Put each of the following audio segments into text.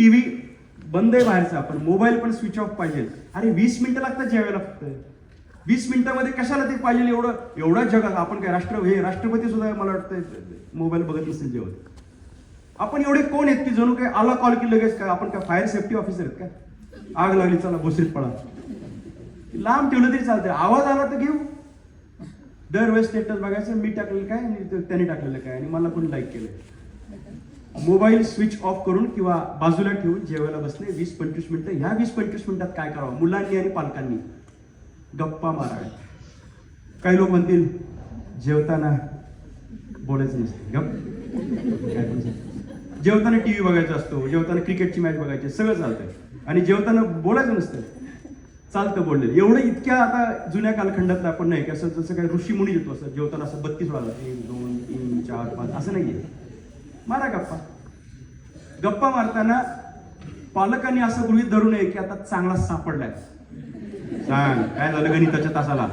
TV बंद आहे बाहेरचा, पण मोबाईल पण स्विच ऑफ पाहिजे. अरे 20 मिनिटं लागतात जेवायला फक्त. 20 मिनिटामध्ये कशाला ते पाहिजे एवढ्या जगात? आपण काय राष्ट्रपती सुद्धा मला वाटतं मोबाईल बघत नसेल जेवण. आपण एवढे कोण आहेत की जणू काय आला कॉल की लगेच काय आपण काय फायर सेफ्टी ऑफिसर आहेत काय? आग लागली चला भोसरीत पळा. लांब ठेवलं तरी चालतंय, आवाज आला तर घेऊ. दरवेळेस स्टेटस बघायचं मी टाकलेलं काय आणि त्यांनी टाकलेलं काय आणि मला कोणी लाईक केलंय. मोबाईल स्विच ऑफ करून किंवा बाजूला ठेवून जेवायला बसले 20-25 मिनिटं. ह्या 20-25 मिनिटात काय करावं? मुलांनी आणि पालकांनी गप्पा माराव्या. काही लोक म्हणतील जेवताना बोलायचं नसतं, जेवताना टीव्ही बघायचा असतो, जेवताना क्रिकेटची मॅच बघायची, सगळं चालतंय. आणि जेवताना बोलायचं नसतं, चालतं बोललेलं. एवढं इतक्या आता जुन्या कालखंडातलं आपण नाही की असं जसं काही ऋषी मुनी येतो असं जेवताना असं 32 वेळा 1, 2, 3, 4, 5 असं नाहीये. मारा गप्पा मारताना पालकांनी असं गृहीत धरू नये की आता चांगला सापडलाय, सांग काय झालं गणिताच्या तासाला.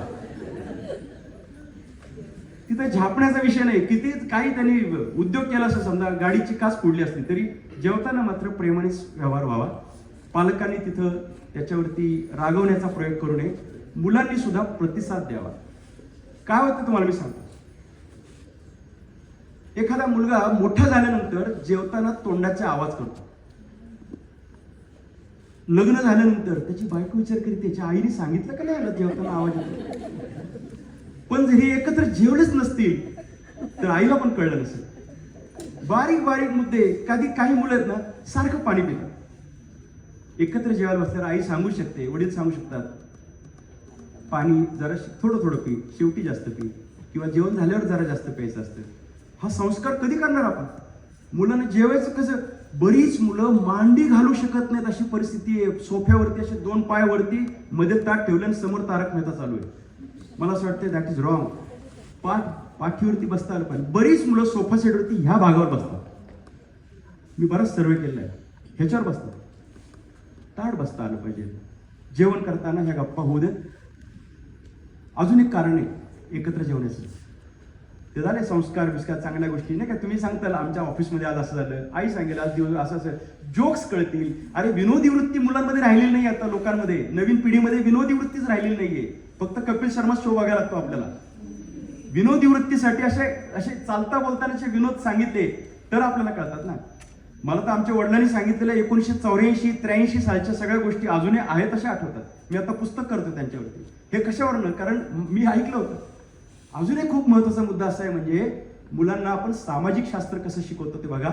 तिथे झापण्याचा विषय नाही. किती काही त्यांनी उद्योग केला असं समजा, गाडीची काच फोडली असली तरी जेवताना मात्र प्रेमाने व्यवहार व्हावा. पालकांनी तिथं त्याच्यावरती रागवण्याचा प्रयोग करू नये. मुलांनी सुद्धा प्रतिसाद द्यावा. काय होतं तुम्हाला मी सांगतो, एखादा मुलगा मोठा झाल्यानंतर जेवताना तोंडाचे आवाज करतो. लग्न झाल्यानंतर त्याची बायको विचार करीत त्याच्या आईने सांगितलं का नाही जेवताना आवाज येतो. पण जर हे एकत्र जेवलेच नसतील तर आईला पण कळलं नसेल. बारीक बारीक मुद्दे. कधी काही मुलं आहेत ना सारखं पाणी पितात. एकत्र जेवायला बसल्यावर आई सांगू शकते, वडील सांगू शकतात पाणी जरा थोडं थोडं पी, शेवटी जास्त पी, किंवा जेवण झाल्यावर जरा जास्त प्यायचं असतं. हा संस्कार कधी करणार आपण? मुलांना जेवायचं कसं? बरीच मुलं मांडी घालू शकत नाहीत अशी परिस्थिती आहे. सोफ्यावरती असे 2 पाय वरती, मध्ये ताट ठेवलं आणि समोर तारक मेहता चालू आहे. मला असं वाटतं दॅट इज रॉंग. पाठीवरती बसता आलं पाहिजे. बरीच मुलं सोफा सेटवरती ह्या भागावर बसतात. मी बराच सर्वे केलेला आहे, ह्याच्यावर बसतात. ताट बसता आलं पाहिजे. जेवण करताना ह्या गप्पा होऊ देत. अजून एक कारण आहे एकत्र जेवण्याचं, ते झाले संस्कार बिस्कार चांगल्या गोष्टी नाही का. तुम्ही सांगताल आमच्या ऑफिसमध्ये आज असं झालं, आई सांगेल आज दिवस असं असं, जोक्स कळतील. अरे विनोदी वृत्ती मुलांमध्ये राहिलेली नाही. आता लोकांमध्ये नवीन पिढीमध्ये विनोदी वृत्तीच राहिलेली नाहीये. फक्त कपिल शर्मा शो बघायला लागतो आपल्याला. विनोदी वृत्तीसाठी असे चालता बोलतानाचे विनोद सांगितले तर आपल्याला कळतात ना. मला तर आमच्या वडिलांनी सांगितलेल्या 1984-83 सालच्या सगळ्या गोष्टी अजूनही आहेत अशा आठवतात. मी आता पुस्तक करतो त्यांच्यावरती. हे कशावरनं? कारण मी ऐकलं होतं. अजून एक खूप महत्वाचा मुद्दा असा आहे, म्हणजे मुलांना आपण सामाजिक शास्त्र कसं शिकवतो ते बघा.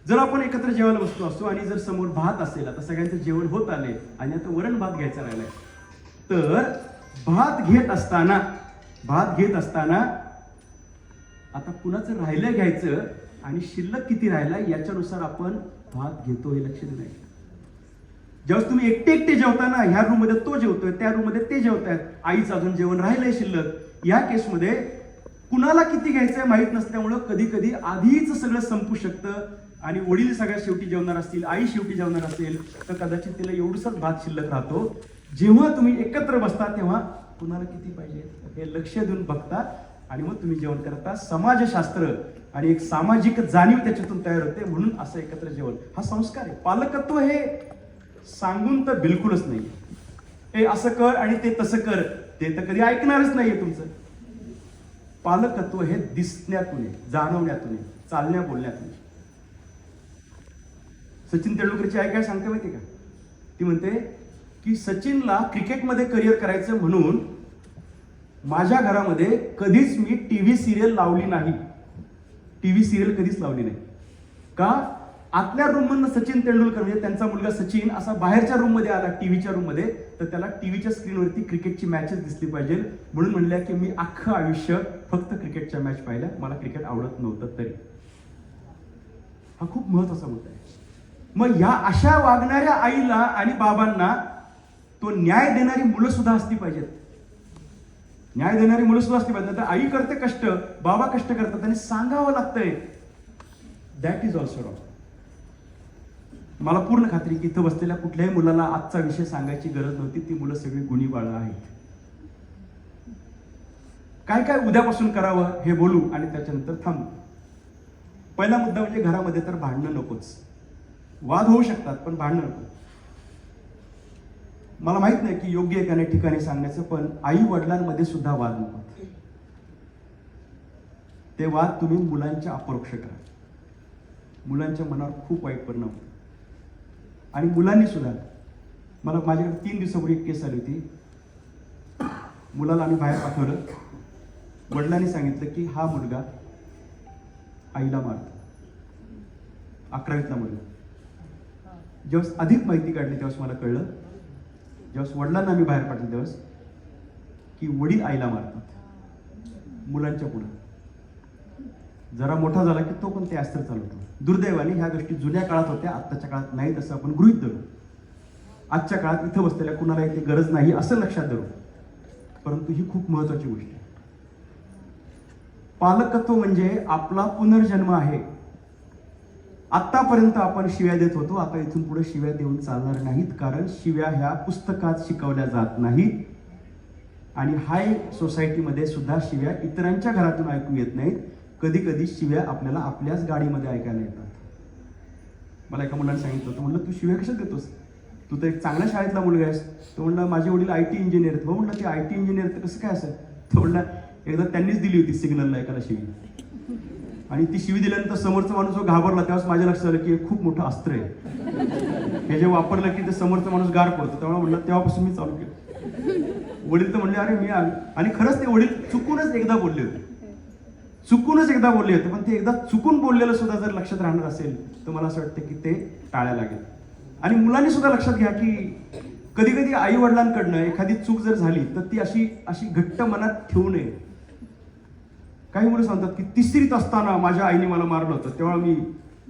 जर आपण एकत्र जेवायला बसतो असतो आणि जर समोर भात असेल, आता सगळ्यांचं जेवण होत आले आणि आता वरण भात घ्यायचा राहिलाय, तर भात घेत असताना आता कुणाचं राहिलं घ्यायचं आणि शिल्लक किती राहिला याच्यानुसार आपण भात घेतो हे लक्ष दिलं. ज्यावेळेस तुम्ही एकटे जेवताना ह्या रूम मध्ये तो जेवतोय, त्या रूम मध्ये ते जेवतायत, आईचं अजून जेवण राहिलंय शिल्लक, या केसमध्ये कुणाला किती घ्यायचंय माहित नसल्यामुळं कधी कधी आधीच सगळं संपू शकतं. आणि वडील सगळ्यात शेवटी जेवणार असतील, आई शेवटी जेवणार असेल, तर कदाचित तिला एवढंच भात शिल्लक राहतो. जेव्हा तुम्ही एकत्र बसता तेव्हा कुणाला किती पाहिजे हे लक्ष देऊन बघता आणि मग तुम्ही जेवण करता. समाजशास्त्र आणि एक सामाजिक जाणीव त्याच्यातून तयार होते. म्हणून असं एकत्र जेवण हा संस्कार आहे. पालकत्व हे सांगून तर बिलकुलच नाही. हे असं कर आणि ते तसं कर, ते तर कधी ऐकणारच नाहीये तुमचं. पालकत्व हे दिसण्यातून आहे, जाणवण्यातून आहे, चालण्या बोलण्यातून. सचिन तेंडुलकरची आई काय सांगते माहिती का? ती म्हणते की सचिनला क्रिकेटमध्ये करिअर करायचं म्हणून माझ्या घरामध्ये कधीच मी टीव्ही सिरियल लावली नाही. टीव्ही सिरियल कधीच लावली नाही. का? आतल्या रूम मधनं सचिन तेंडुलकर म्हणजे त्यांचा मुलगा सचिन असा बाहेरच्या रूम मध्ये आला, टीव्हीच्या रूम मध्ये, तर त्याला टीव्हीच्या स्क्रीनवरती क्रिकेटची मॅचेस दिसली पाहिजे. म्हणून म्हणल्या की मी अख्खं आयुष्य फक्त क्रिकेटच्या मॅच पाहिल्या, मला क्रिकेट आवडत नव्हतं तरी. हा खूप महत्वाचा मुद्दा आहे. मग ह्या अशा वागणाऱ्या आईला आणि बाबांना तो न्याय देणारी मुलं सुद्धा असली पाहिजेत. न्याय देणारी मुलं सुद्धा असली पाहिजेत. आई करते कष्ट, बाबा कष्ट करतात आणि सांगावं लागतंय. That is also wrong. मला पूर्ण खात्री की इथं बसलेल्या कुठल्याही मुलाला आजचा विषय सांगायची गरज नव्हती. ती मुलं सगळी गुणी बाळं आहेत. काय काय उद्यापासून करावं हे बोलू आणि त्याच्यानंतर थांबू. पहिला मुद्दा म्हणजे घरामध्ये तर भांडणं नकोच. वाद होऊ शकतात पण भांडणं नको. मला माहित नाही की योग्य आहे का नाही ठिकाणी सांगण्याचं, पण आई वडिलांमध्ये सुद्धा वाद नको. ते वाद तुम्ही मुलांच्या अपरोक्ष करा. मुलांच्या मनावर खूप वाईट परिणाम होतो. आणि मुलांनी सुद्धा, मला माझ्याकडे 3 दिवसापूर्वी एक केस आली होती. मुलाला आम्ही बाहेर पाठवलं. वडिलांनी सांगितलं की हा मुलगा आईला मारतो. 11वीतला मुलगा. जेव्हा अधिक माहिती काढली तेव्हा मला कळलं, जेव्हा वडिलांना आम्ही बाहेर पाठवलं तेव्हा, की वडील आईला मारतात मुलांच्या पुढे. जरा मोठा झाला की तो पण ते अस्त्र चालवतो. दुर्दैवाने ह्या गोष्टी जुन्या काळात होत्या, आत्ताच्या काळात नाहीत असं आपण गृहीत धरू. आजच्या काळात इथं बसलेल्या कुणाला इथे गरज नाही असं लक्षात धरू. परंतु ही खूप महत्वाची गोष्ट आहे. पालकत्व म्हणजे आपला पुनर्जन्म आहे. आतापर्यंत आपण शिव्या देत होतो, आता इथून पुढे शिव्या देऊन चालणार नाहीत. कारण शिव्या ह्या पुस्तकात शिकवल्या जात नाहीत. आणि हाय सोसायटीमध्ये सुद्धा शिव्या इतरांच्या घरातून ऐकू येत नाहीत. कधी कधी शिव्या आपल्याला आपल्याच गाडीमध्ये ऐकायला येतात. मला एका मुलाने सांगितलं होतं, म्हणलं तू शिव्या कशात देतोस? तू तर एक चांगल्या शाळेतला मुलगा आहेस. तो म्हणला माझे वडील IT इंजिनियर आहेत. म्हणलं ते IT इंजिनियर तर कसं काय असेल? तो म्हणला एकदा त्यांनीच दिली होती सिग्नलला एकाला शिवी, आणि ती शिवी दिल्यानंतर समोरचा माणूस जो घाबरला तेव्हाच माझ्या लक्षात आलं की हे खूप मोठं अस्त्र आहे. हे जे वापरलं की ते समोरचा माणूस गार पडतो. तेव्हा म्हणलं तेव्हापासून मी चालू केलं. वडील तर म्हणले अरे मी, आणि खरंच ते वडील चुकूनच एकदा बोलले होते. पण ते एकदा चुकून बोललेलं सुद्धा जर लक्षात राहणार असेल तर मला असं वाटतं की ते टाळायला लागेल. आणि मुलांनी सुद्धा लक्षात घ्या की कधी कधी आई वडिलांकडनं एखादी चूक जर झाली तर ती अशी घट्ट मनात ठेवू नये. काही मुलं सांगतात की 3रीत असताना माझ्या आईने मला मारलं होतं, तेव्हा मी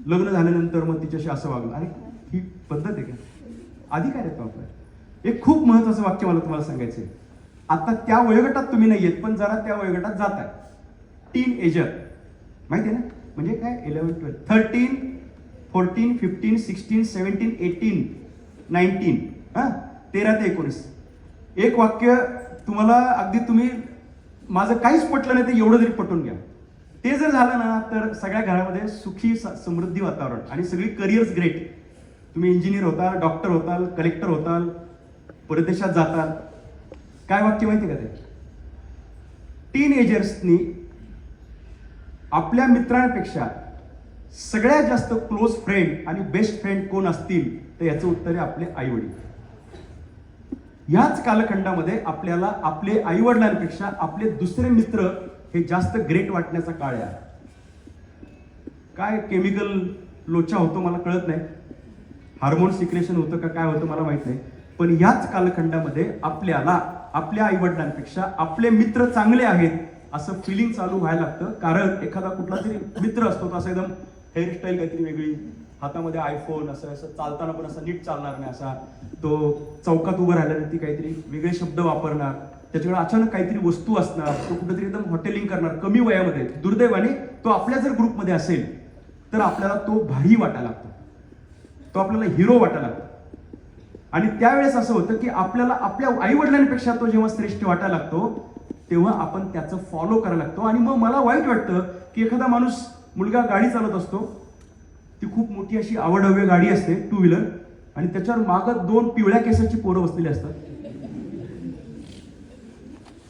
लग्न झाल्यानंतर मग तिच्याशी असं वागलं. अरे ही पद्धत आहे का? अधिकार येतो आपला. एक खूप महत्वाचं वाक्य मला तुम्हाला सांगायचं आहे. आता त्या वयोगटात तुम्ही नाही येत, पण जरा त्या वयोगटात जात आहे. टीनएजर माहिती आहे ना, म्हणजे काय? 11, 12, 13, 14, 15, 16, 17, 18, 19, 13 ते 19. एक वाक्य तुम्हाला अगदी, तुम्ही माझं काहीच पटलं नाही ते एवढं जरी पटवून घ्या. ते जर झालं ना तर सगळ्या घरामध्ये सुखी समृद्धी वातावरण आणि सगळी करिअर्स ग्रेट. तुम्ही इंजिनियर होताल, डॉक्टर होताल, कलेक्टर होताल, परदेशात जाताल. काय वाक्य माहिती का ते? टीनएजर्सनी आपल्या मित्रांपेक्षा सगळ्यात जास्त क्लोज फ्रेंड आणि बेस्ट फ्रेंड कोण असतील तर याचं उत्तर आहे आपले आई वडील. याच कालखंडामध्ये आपल्याला आपले आई वडिलांपेक्षा आपले दुसरे मित्र हे जास्त ग्रेट वाटण्याचा काळ आहे. काय केमिकल लोचा होतो मला कळत नाही, हार्मोन सिक्रेशन होतं का काय होतं मला माहित नाही, पण याच कालखंडामध्ये आपल्याला आपल्या आई वडिलांपेक्षा आपले मित्र चांगले आहेत असं फिलिंग चालू व्हायला लागतं. कारण एखादा कुठला तरी मित्र असतो तो असं एकदम हेअरस्टाईल काहीतरी वेगळी, हातामध्ये आयफोन, असं चालताना पण असं नीट चालणार नाही, असा तो चौकात उभं राहिल्यानंतर काहीतरी वेगळे शब्द वापरणार, त्याच्याकडे अचानक काहीतरी वस्तू असणार, तो कुठेतरी एकदम हॉटेलिंग करणार कमी वयामध्ये. दुर्दैवाने तो आपल्या जर ग्रुपमध्ये असेल तर आपल्याला तो भारी वाटायला लागतो, तो आपल्याला हिरो वाटायला लागतो. आणि त्यावेळेस असं होतं की आपल्याला आपल्या आई वडिलांपेक्षा तो जेव्हा श्रेष्ठ वाटायला लागतो तेव्हा आपण त्याचं फॉलो करायला लागतो. आणि मग मला वाईट वाटतं की एखादा माणूस, मुलगा गाडी चालवत असतो, ती खूप मोठी अशी आवडहवी गाडी असते 2 व्हीलर, आणि त्याच्यावर मागं 2 पिवळ्या केसाची पोरं बसलेली असतात,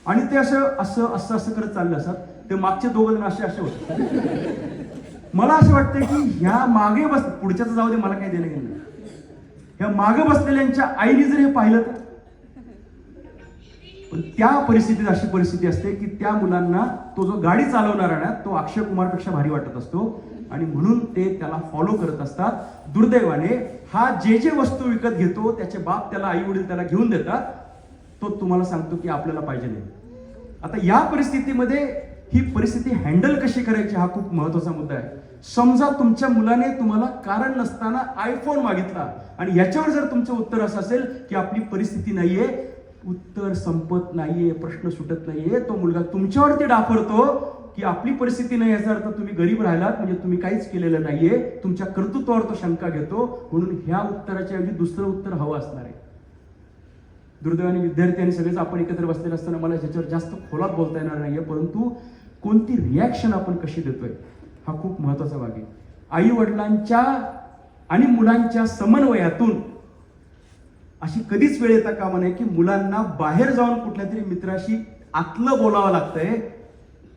आणि ते असं असं असं असं करत चालले असतात. ते मागचे 2 जण असे असे होते. मला असं वाटतं की ह्या मागे बस, पुढच्याच जाऊ दे, मला काही देणं घेणं नाही, ह्या मागे बसलेल्यांच्या आईने जर हे पाहिलं तर. पण त्या परिस्थितीत अशी परिस्थिती असते की त्या मुलांना तो जो गाडी चालवणारा ना तो अक्षय कुमारपेक्षा भारी वाटत असतो, आणि म्हणून ते त्याला फॉलो करत असतात. दुर्दैवाने हा जे वस्तू विकत घेतो त्याचे बाप त्याला, आई वडील त्याला घेऊन देतात, तो तुम्हाला सांगतो की आपल्याला पाहिजे नाही. आता या परिस्थितीमध्ये ही परिस्थिती हँडल कशी करायची हा खूप महत्वाचा मुद्दा आहे. समजा तुमच्या मुलाने तुम्हाला कारण नसताना आयफोन मागितला आणि याच्यावर जर तुमचं उत्तर असं असेल की आपली परिस्थिती नाहीये, उत्तर संपत नाहीये, प्रश्न सुटत नाहीये, तो मुलगा तुमच्यावरती डाफरतो की आपली परिस्थिती नाही, याचा अर्थ तुम्ही गरीब राहिलात म्हणजे तुम्ही काहीच केलेलं नाहीये, तुमच्या कर्तृत्वावर तो शंका घेतो. म्हणून ह्या उत्तराच्या ऐवजी दुसरं उत्तर हवं असणार आहे. दुर्दैवाने विद्यार्थी आणि सगळेच आपण एकत्र बसलेले असताना मला ह्याच्यावर जास्त खोलात बोलता येणार नाहीये, परंतु कोणती रिॲक्शन आपण कशी देतोय हा खूप महत्वाचा भाग आहे. आई वडिलांच्या आणि मुलांच्या समन्वयातून अशी कधीच वेळ येता कामा नये की मुलांना बाहेर जाऊन कुठल्या तरी मित्राशी आतलं बोलावं लागतंय.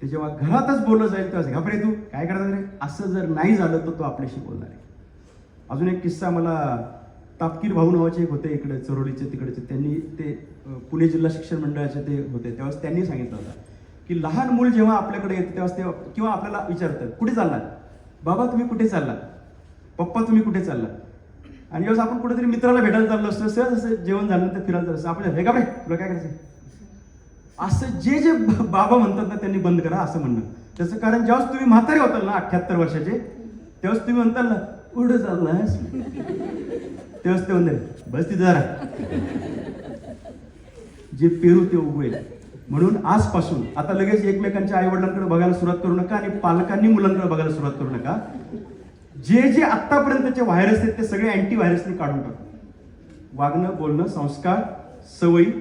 ते जेव्हा घरातच बोललं जाईल तेव्हा घाबरे तू काय करणार रे असं जर नाही झालं तर तो आपल्याशी बोलणार आहे. अजून एक किस्सा मला तापकीर भाऊ नावाचे एक होते इकडे चरोलीचे तिकडचे, त्यांनी ते पुणे जिल्हा शिक्षण मंडळाचे ते होते, तेव्हा त्यांनी सांगितलं होतं की लहान मूल जेव्हा आपल्याकडे येतं तेव्हा ते किंवा आपल्याला विचारतात कुठे चाललात, बाबा तुम्ही कुठे चाललात, पप्पा तुम्ही कुठे चाललात. आणि जेव्हा आपण कुठेतरी मित्राला भेटायला चाललो असतो सहज असं जेवण झाल्यानंतर फिरायला चाललं असतं आपण हे का तुला काय करायचं असं जे जे बाबा म्हणतात ना त्यांनी बंद करा असं म्हणणं. त्याचं कारण जेव्हा तुम्ही म्हातारे होताल ना 78 वर्षाचे तेव्हाच तुम्ही म्हणताल ना कुठं चाललास, तेव्हाच ते म्हणते बस तिथं जरा जे पेरू ते उगवेल. म्हणून आजपासून आता लगेच एकमेकांच्या आई वडिलांकडे बघायला सुरुवात करू नका आणि पालकांनी मुलांकडे बघायला सुरुवात करू नका. जे जे आतापर्यंतचे व्हायरस आहेत ते सगळे अँटी व्हायरसने काढून टाकू. वागणं बोलणं संस्कार सवयी